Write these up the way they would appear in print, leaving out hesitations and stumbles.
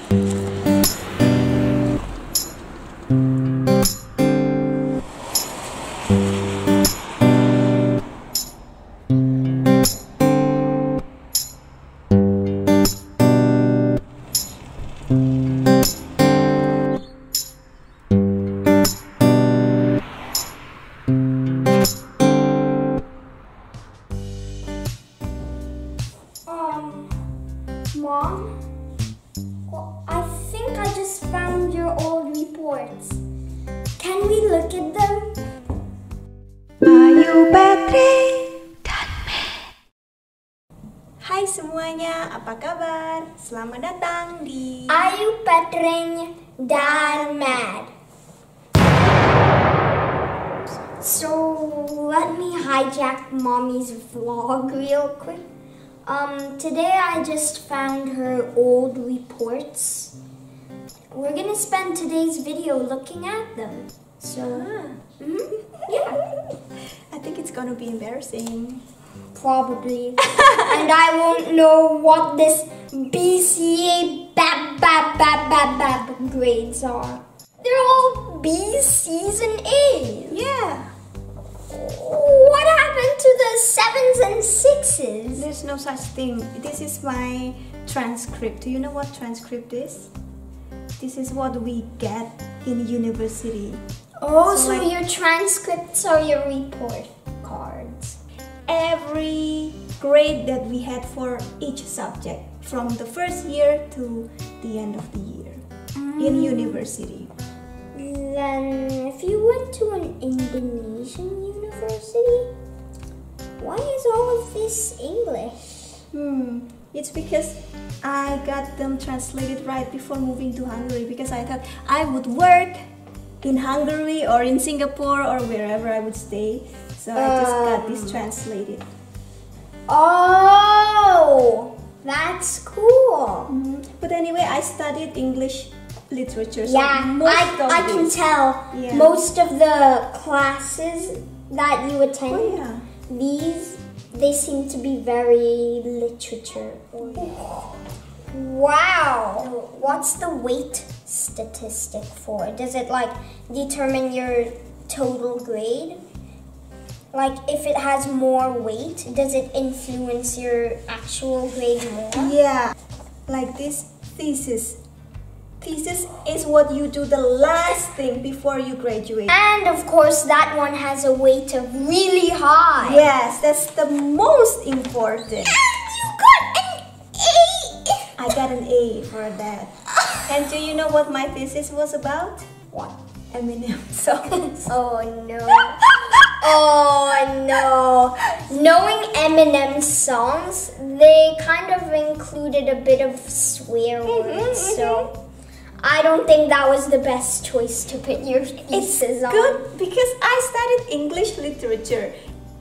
Mom, I think I just found your old reports. Can we look at them? Ayu Petreny dan Maad. Hai semuanya, apa kabar? Selamat datang di Ayu Petreny dan Maad. So let me hijack Mommy's vlog real quick. Today I just found her old reports. We're gonna spend today's video looking at them. So, yeah. I think it's gonna be embarrassing. Probably. And I won't know what this BCA bab grades are. They're all B's, C's, and A's. Yeah. What happened to the 7s and 6s? There's no such thing. This is my transcript. Do you know what transcript is? This is what we get in university. Oh, so like, your transcripts are your report cards. Every grade that we had for each subject from the first year to the end of the year in university. Then, if you went to an Indonesian university, why is all of this English? It's because I got them translated right before moving to Hungary, because I thought I would work in Hungary or in Singapore or wherever I would stay. So I just got this translated. Oh, that's cool. But anyway, I studied English literature. So Yeah, I can tell. Yeah. Most of the classes that you attend, Oh yeah. they seem to be very literature oriented. Wow! What's the weight statistic for? Does it like determine your total grade? Like if it has more weight, does it influence your actual grade more? Yeah, like this thesis. Thesis is what you do the last thing before you graduate. And of course that one has a weight of really high. Yes, that's the most important. And you got an A! I got an A for that. And do you know what my thesis was about? What? Eminem songs. Oh no. Oh no. Knowing Eminem songs, they kind of included a bit of swear words, so I don't think that was the best choice to put your thesis on. Good, because I studied English literature.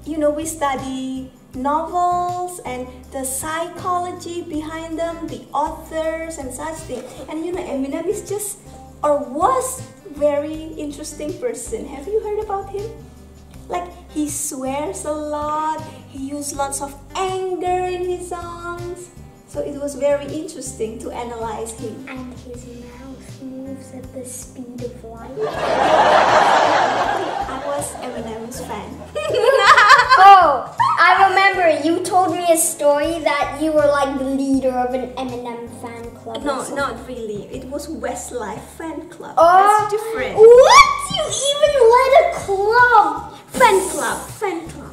You know, we study novels and the psychology behind them, the authors and such things. And you know, Eminem is just, or was, very interesting person. Have you heard about him? Like, he swears a lot, he used lots of anger in his songs. So it was very interesting to analyze him. And his mouth moves at the speed of light. I was Eminem's fan. Oh, I remember you told me a story that you were like the leader of an Eminem fan club. No, not really. It was Westlife fan club. Oh, that's different. What? You even led a club? Fan club, fan club.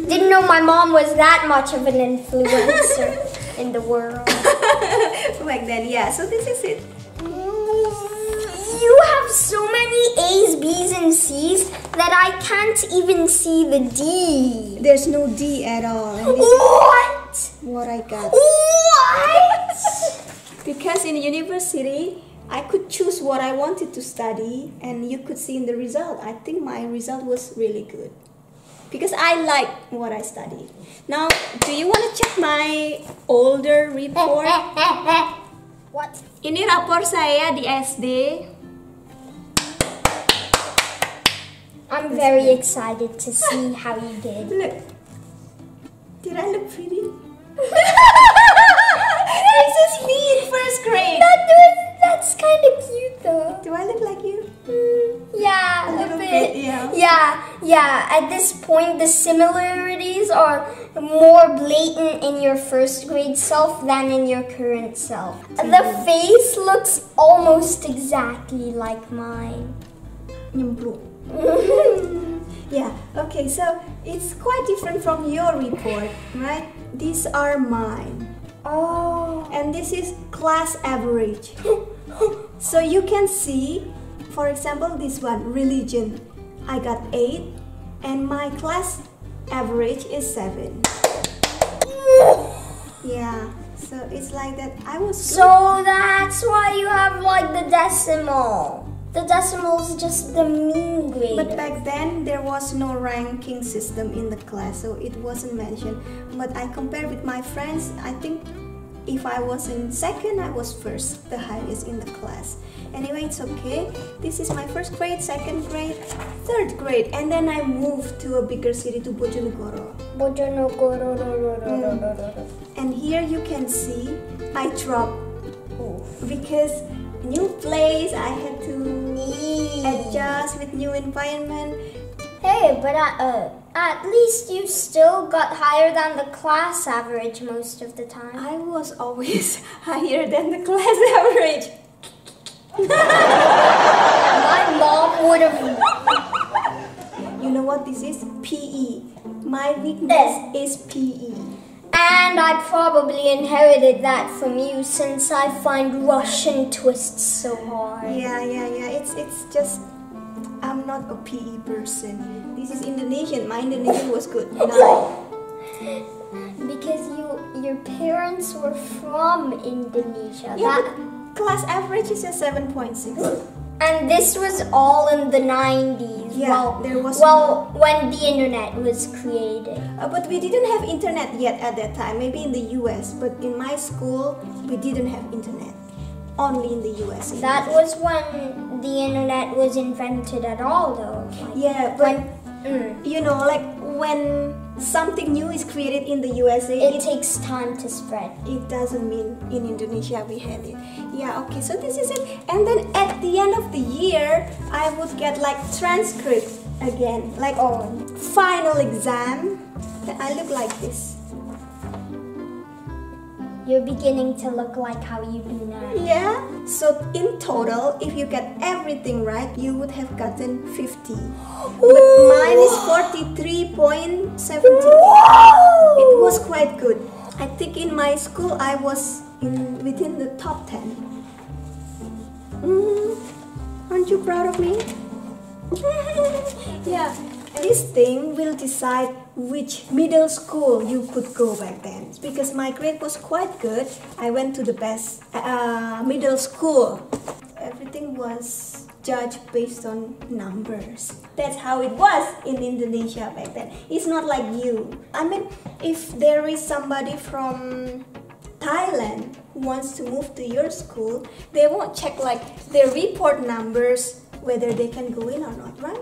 Didn't know my mom was that much of an influencer in the world. Back then, yeah. So this is it. You have so many A's, B's, and C's that I can't even see the D. There's no D at all. And this What? is what I got. What? Because in university, I could choose what I wanted to study, and you could see in the result. I think my result was really good. Because I like what I studied. Now, do you want to check my older report? What? Ini rapor saya di SD. I'm very excited to see how you did. Look. Did I look pretty? This This is me in first grade. That Yeah, at this point, the similarities are more blatant in your first grade self than in your current self. The face looks almost exactly like mine. Nyemplung. Yeah, okay, so it's quite different from your report, right? These are mine. Oh. And this is class average. So you can see, for example, this one, religion. I got 8 and my class average is 7. Yeah, so it's like that. I was good. So that's why you have like the decimal. The decimal is just the mean grade. But back then there was no ranking system in the class, so it wasn't mentioned. But I compared with my friends, I think if I was in second, I was first, the highest in the class. Anyway, it's okay. This is my first grade, second grade, third grade, and then I moved to a bigger city, to Bojonegoro. And here you can see I dropped because new place, I had to adjust with new environment. Hey, but at least you still got higher than the class average most of the time. I was always higher than the class average. My mom would have... You know what this is? PE. My weakness is PE. And I probably inherited that from you since I find Russian twists so hard. Yeah. It's just I'm not a PE person. This is Indonesian. My Indonesian was good. 9. Because your parents were from Indonesia. Yeah, but class average is a 7.6. And this was all in the 90s. Yeah, there was when the internet was created. But we didn't have internet yet at that time. Maybe in the US, but in my school we didn't have internet. Only in the US. That was when the internet was invented at all, though. Like, yeah, but you know, like when something new is created in the USA, it takes time to spread. It doesn't mean in Indonesia we had it. Yeah, okay, so this is it. And then at the end of the year, I would get like transcript again, like final exam. Then I look like this. You're beginning to look like how you do now. Yeah, so in total, if you get everything right, you would have gotten 50. But mine is 43.78. It was quite good. I think in my school, I was within the top 10. Aren't you proud of me? Yeah, this thing will decide which middle school you could go back then. Because my grade was quite good, I went to the best middle school. Everything was judged based on numbers. That's how it was in Indonesia back then. It's not like you. I mean, if there is somebody from Thailand who wants to move to your school, they won't check like their report numbers, whether they can go in or not, right?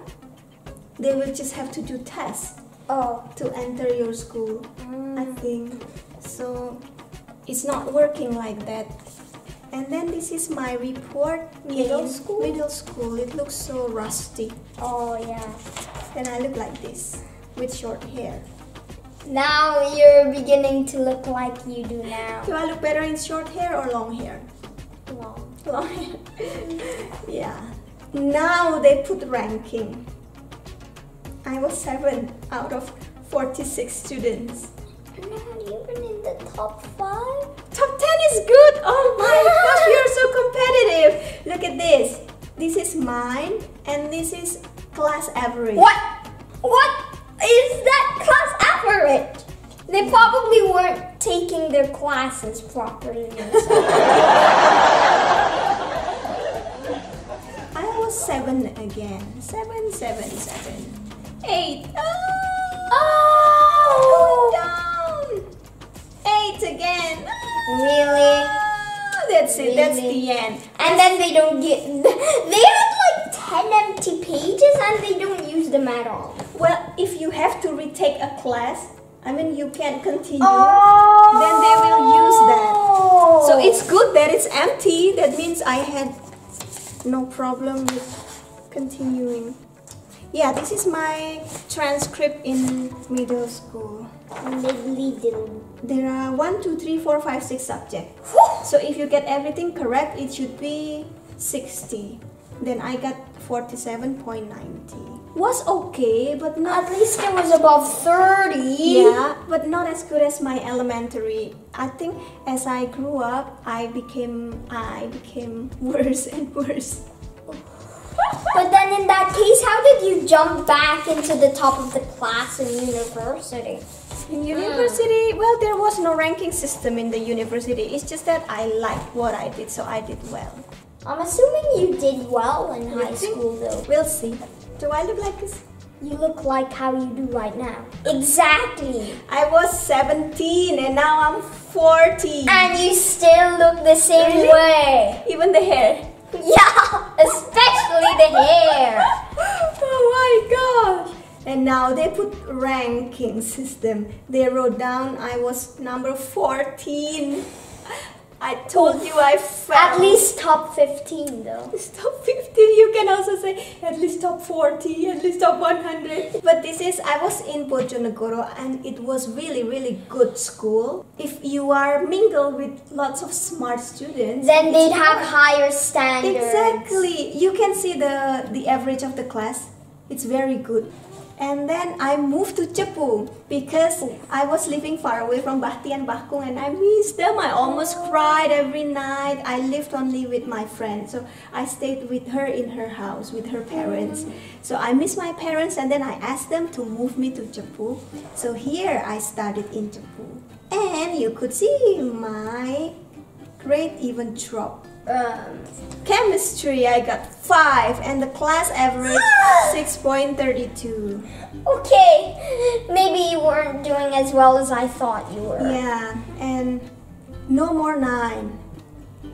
They will just have to do tests to enter your school, I think. So it's not working like that. And then this is my report. Middle school? Middle school. It looks so rusty. Oh yeah. Then I look like this with short hair. Now you're beginning to look like you do now. Do I look better in short hair or long hair? Long hair. Yeah. Now they put ranking. I was 7 out of 46 students. Not even in the top 5? Top 10 is good! Oh my gosh, you're so competitive! Look at this. This is mine and this is class average. What? What is that class average? They probably weren't taking their classes properly. I was 7 again. 7, 7, 7. 8. Oh! Going down. 8 again. Really? That's it. Really? That's the end. And then they don't get... They had like 10 empty pages and they don't use them at all. Well, if you have to retake a class, I mean you can continue, then they will use that. So it's good that it's empty. That means I had no problem with continuing. Yeah, this is my transcript in middle school. There are 1, 2, 3, 4, 5, 6 subjects. So if you get everything correct, it should be 60. Then I got 47.90. Was okay, but not... At least it was above 30. Yeah, but not as good as my elementary. I think as I grew up, I became worse and worse. But then in that case, how did you jump back into the top of the class in university? In university, well, there was no ranking system in the university. It's just that I liked what I did, so I did well. I'm assuming you did well in high school, though. We'll see. Do I look like this? You look like how you do right now. Exactly. I was 17 and now I'm 40. And you still look the same way. Even the hair. Yeah, especially the hair. Oh my gosh. And now they put ranking system. They wrote down I was number 14. I told you I failed. At least top 15 though. Top 15, you can also say at least top 40, at least top 100. But I was in Bojonegoro and it was really good school. If you are mingled with lots of smart students, then they'd have higher standards. Exactly. You can see the average of the class. It's very good. And then I moved to Cepu because I was living far away from Bahti and Bahkung and I missed them. I almost cried every night. I lived only with my friend, so I stayed with her in her house with her parents. So I miss my parents and then I asked them to move me to Cepu. So here I studied in Cepu. And you could see my grade even dropped. Chemistry, I got 5 and the class average 6.32. Okay, maybe you weren't doing as well as I thought you were. Yeah, and no more 9.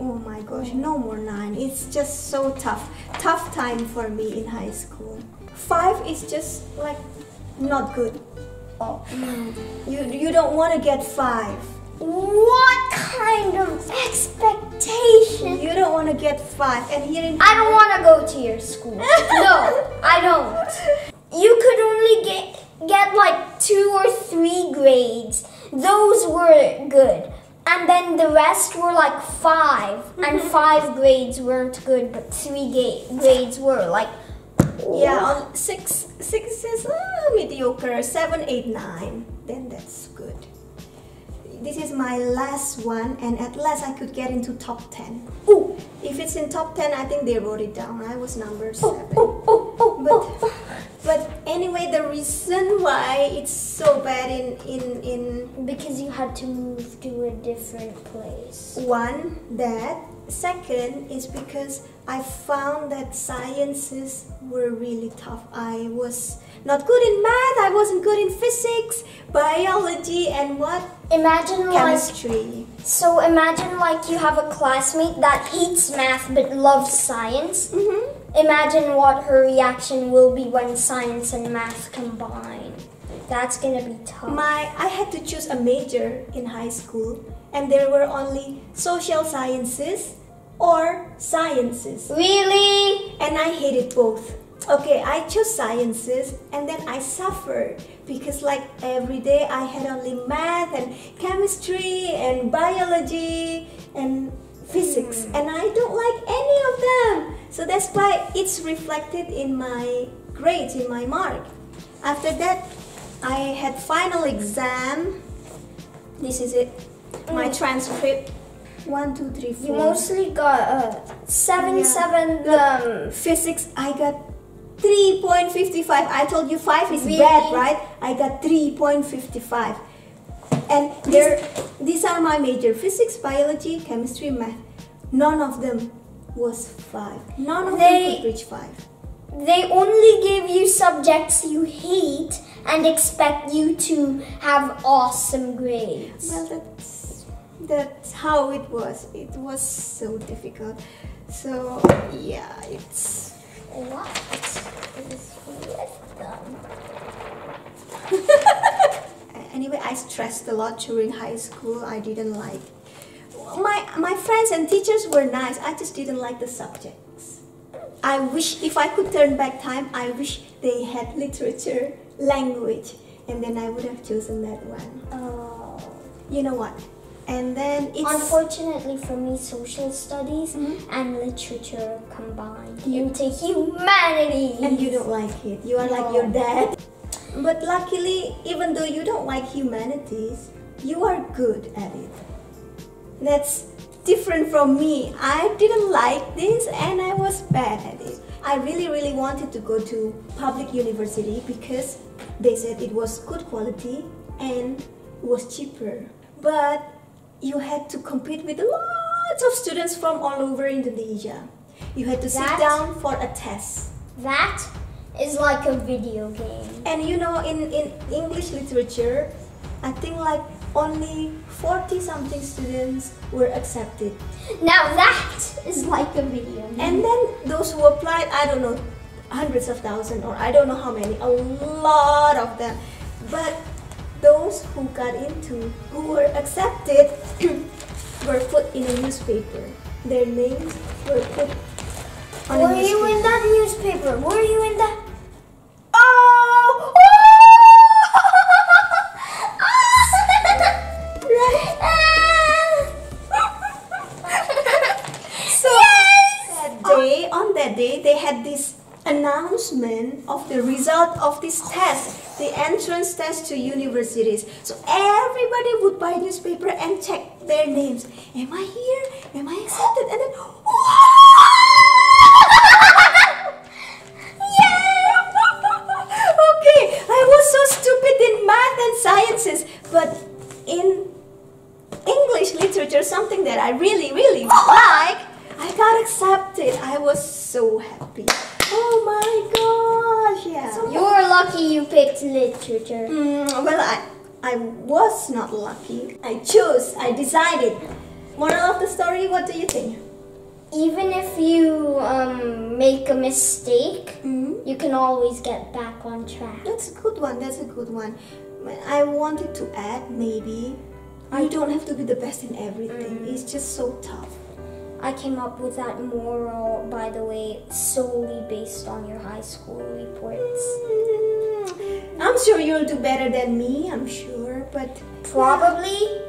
Oh my gosh, no more 9. It's just so tough. Tough time for me in high school. 5 is just like not good. Oh, you don't want to get 5. What kind of expectation? You don't want to get 5 and here in I don't want to go to your school. No, I don't. You could only get like 2 or 3 grades. Those were good. And then the rest were like 5. And 5 grades weren't good, but 3 grades were like... Yeah, 6 is mediocre. 7, 8, 9. Then that's good. This is my last one, and at last I could get into top 10. Ooh, if it's in top 10, I think they wrote it down. I was number 7. But anyway, the reason why it's so bad in because you had to move to a different place. One, that. Second is because I found that sciences were really tough. I was not good in math, I wasn't good in physics, biology, and what? Chemistry. So imagine like you have a classmate that hates math but loves science. Imagine what her reaction will be when science and math combine. That's gonna be tough. I had to choose a major in high school, and there were only social sciences or sciences. Really? And I hated both. Okay, I chose sciences and then I suffered because like every day I had only math and chemistry and biology and physics and I don't like any of them. So that's why it's reflected in my grades, in my mark. After that, I had final exam. This is it, my transcript. 1, 2, 3, 4. You mostly got 7. Physics, I got 3.55. I told you 5 is really bad, right? I got 3.55. And these are my major: physics, biology, chemistry, math. None of them was 5. None of them could reach 5. They only give you subjects you hate and expect you to have awesome grades. Well, that's how it was. It was so difficult. So yeah, it's... What is with them? Anyway, I stressed a lot during high school. I didn't like... My friends and teachers were nice. I just didn't like the subjects. I wish if I could turn back time, I wish they had literature, language, and then I would have chosen that one. Oh. You know what? And then it's... Unfortunately for me, social studies and literature combined into humanity. And you don't like it. You are like your dad. But luckily, even though you don't like humanities, you are good at it. That's different from me. I didn't like this and I was bad at it. I really wanted to go to public university because they said it was good quality and was cheaper. But you had to compete with lots of students from all over Indonesia. You had to sit down for a test. That is like a video game. And you know, in English literature, I think like only 40-something students were accepted. Now that is like a video game. And then those who applied, I don't know, hundreds of thousands or I don't know how many, a lot of them. But those who got into, who were accepted, were put in a newspaper. Their names were put on a newspaper. Were you in that newspaper? Were you in that? Oh! On that day, they had this announcement of the result of this test, the entrance test to universities. So everybody would buy newspaper and check their names. Am I here? Am I accepted? And then, okay, I was so stupid in math and sciences, but in English literature, something that I really like, I got accepted. I was so happy. Oh my gosh, yeah. You were lucky you picked literature. Well, I was not lucky. I chose, I decided. Moral of the story, what do you think? Even if you make a mistake, you can always get back on track. That's a good one, that's a good one. I wanted to add, maybe, you don't have to be the best in everything. It's just so tough. I came up with that moral, by the way, solely based on your high school reports. I'm sure you'll do better than me, I'm sure, but... Probably.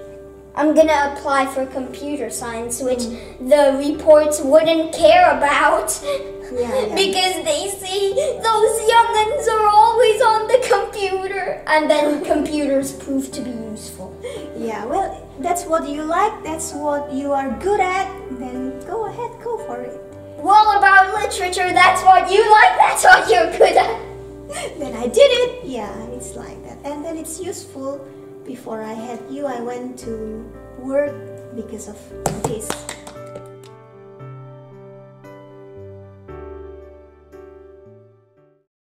I'm gonna apply for computer science, which the reports wouldn't care about. Yeah. Because they see those young'uns are always on the computer. And then computers prove to be useful. Yeah, well, that's what you like, that's what you are good at, then go ahead, go for it. Well, about literature, that's what you like, that's what you're good at. Then I did it. Yeah, it's like that. And then it's useful. Before I had you, I went to work because of this.